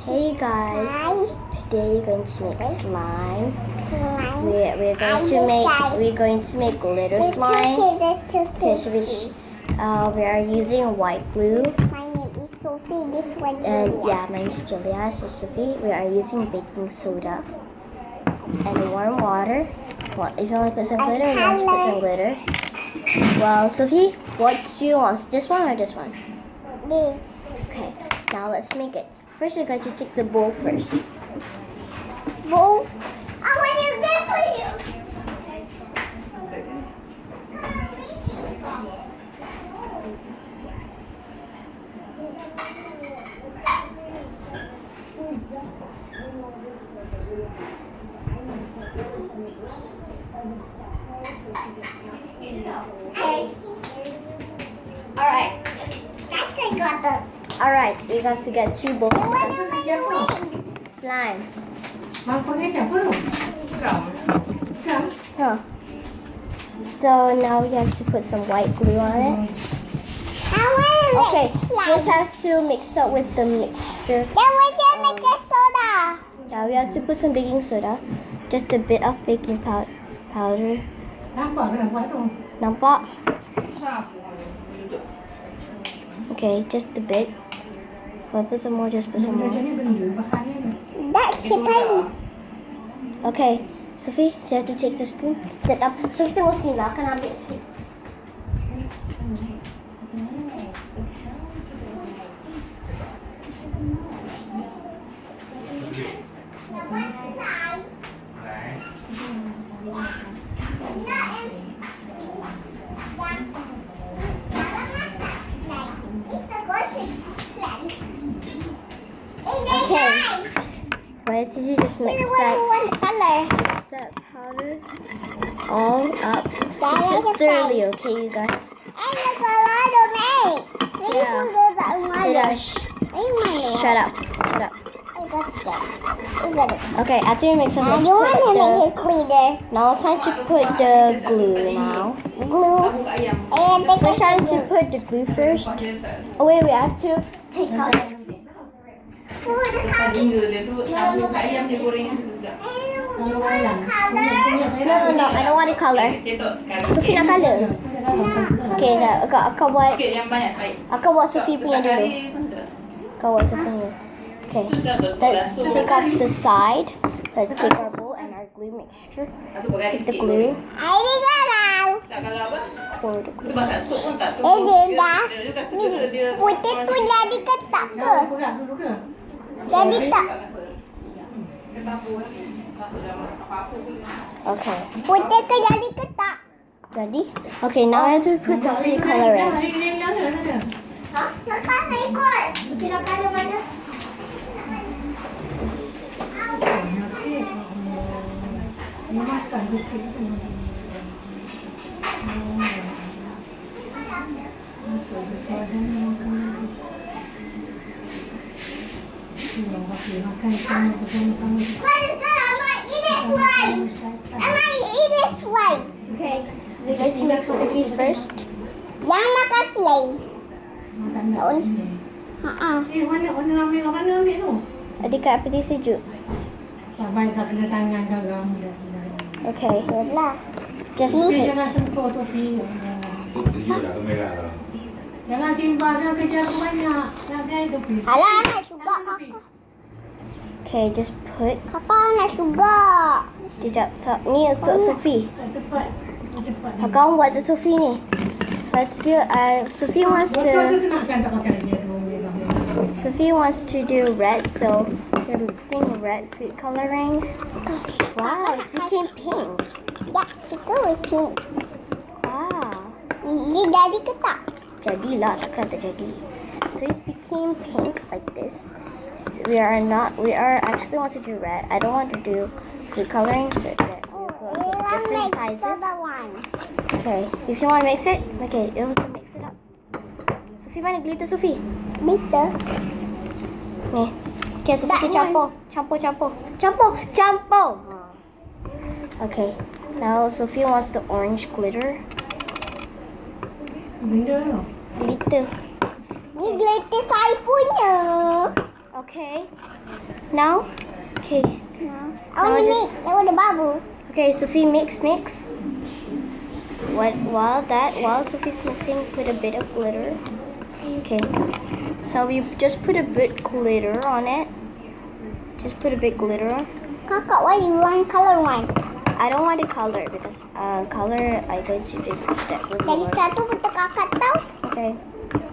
Hey guys, today we're going to make slime. We're going to make glitter slime. Okay, so we are using white glue. My name is Sophie. This one And Julia. yeah, my name is Julia. So Sophie, we are using baking soda and warm water. Well, if you want to put some glitter, you want to put some glitter. Well, Sophie, what do you want? This one or this one? This. Okay, now let's make it. First, we're going to take the bowl first. Bowl. I want to use this for you. Alright. Alright, we got to get 2 bowls of slime. Huh. So now we have to put some white glue on it. Okay, first have to mix up with the mixture. Now we have to put some baking soda. Just a bit of baking powder. Nampak? Okay, just a bit. Well, put some more, just put some more. That's the time. Okay, Sophie, you have to take the spoon. Sophie, tengok sini lah, kan ambil spoon. Okay, why did you just mix that powder all up? Mix it thoroughly, okay, you guys? Shut up. Okay, after you mix it, I don't want to make it cleaner. now it's time to put the glue now. Glue. And First, time to put the glue first. Oh wait, we have to take out the food color. No, I don't want the color. Sophie nak color. Okay, dah. Akak buat Sophie punya dulu. Akak buat Sophie punya. Okay, let's take off the side. Let's take our bowl and our glue mixture. With the glue. Ini galau. Pour the glue. Ini dah. Ni putih tu jadi ketak ke? Jadi tak? Okay. Putih ke jadi ketak? Ready? Okay, now I have to put Sophie color in. Hah? Nak kan ikut? Sophie nak color mana? Okay, so we're going to mix Sophie's first. Yang makan slime. Tahu? Adik kat peti sejuk. Okay, Yalah. just put. Jangan timbang, jangan kerja aku banyak. Jangan biar itu pergi. Alah, nak juga kakak. Okay, just put. Kakak nak juga. Sekejap, ni untuk Sophie. Cepat. Kakak buat untuk Sophie ni. Lepas tu, Sophie wants to red, so we're mixing red food coloring. Wow, it's became pink. Ya, itu pink. Wow. Ni jadi ke tak? Jadilah, takkan tak jadi. So it became pink like this. So we are actually want to do red. I don't want to do food coloring, so that we'll go different sizes. Okay, if you want to mix it, okay, you have to mix it up. Sophie, mana glitter Sophie? Glitter. Ni. Okay, Sophie, kita campur. Okay, now Sophie wants the orange glitter. Benda tu. Glitter. Ni glitter saya punya. Okay. Now? Okay. I want to just- make. I want a bubble. Okay, Sophie, mix. While Sophie's mixing, put a bit of glitter. Okay. So we just put a bit glitter on it. Just put a bit glitter on. Kakak, why you want color one? I don't want to color because color I going to do that with Jadi more. satu untuk kakak tahu. Okay.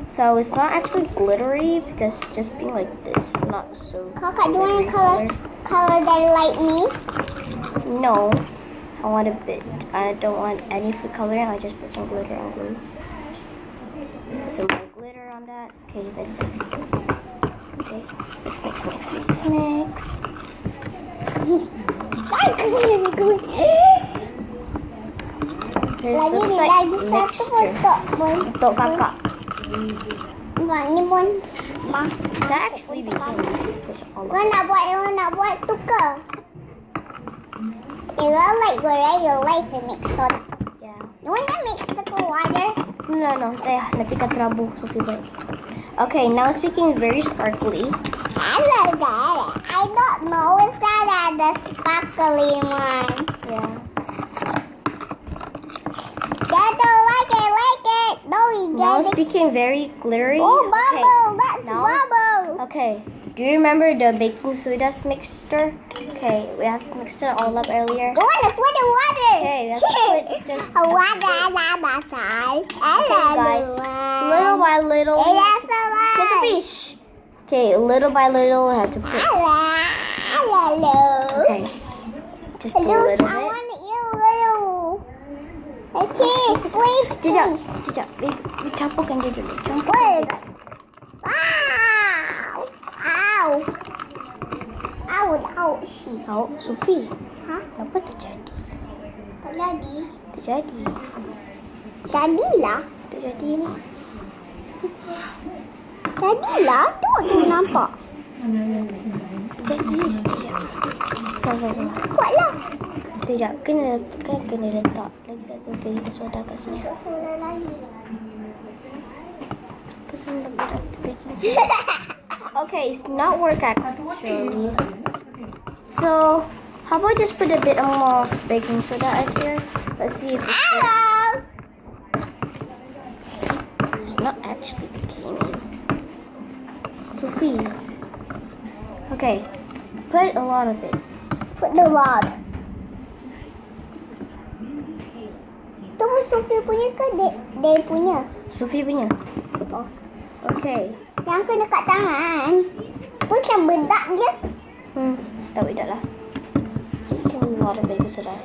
So it's not actually glittery because just being like this, not so. Kakak, do you want glittery color that like me? No, I want a bit. I don't want any food coloring. I just put some glitter on glue. Put some more glitter on that. Okay, that's it. Okay, mix. This looks like Lagi satu mixture. untuk boy. Untuk kakak. Ni pun. This actually became easy to put all Kau nak buat tukar. You like your life and mix soda. Yeah. You want to mix the cool water? No. Nanti ka trouble, Sophie. Okay, now it's becoming very sparkly. I love that. I don't know if that the sparkly one. Yeah. Dad don't like it. No, he Now it's doesn't. becoming very glittery. Oh, bubble. Okay. That's Now- bubble. Okay. Do you remember the baking soda mixture? Okay, we have to mix it all up earlier. You want to put the water. Okay, we have to put just Water. guys. Little by little. That's a Put the fish. Okay, little by little, we have to put. Hello. Okay, just a Hello, little I bit. want you little. Okay, please. Jejak. We campurkan dia dulu. What is it? Wow. Ow. Ouch. Tahu, Sophie. Hah? Kenapa terjadi? Tak jadi. Terjadi Jadilah. ni. Jadilah. Tu nampak. Terjadi. Salah. Buatlah. Sekejap, kena letak lagi satu baking soda kat sini. Soda lagi. Put some bit of the baking soda. Okay, it's not work actually. So, how about just put a bit more baking soda out here? Let's see if it works. Hello. It's not actually baking. Sophie. Okay, put a lot of it. Put the log. Tu Sophie punya ke dia punya? Sophie punya. Oh. Okay. Yang kena kat tangan. Tu macam bedak je. Tak boleh dah lah. Just a lot of baking soda.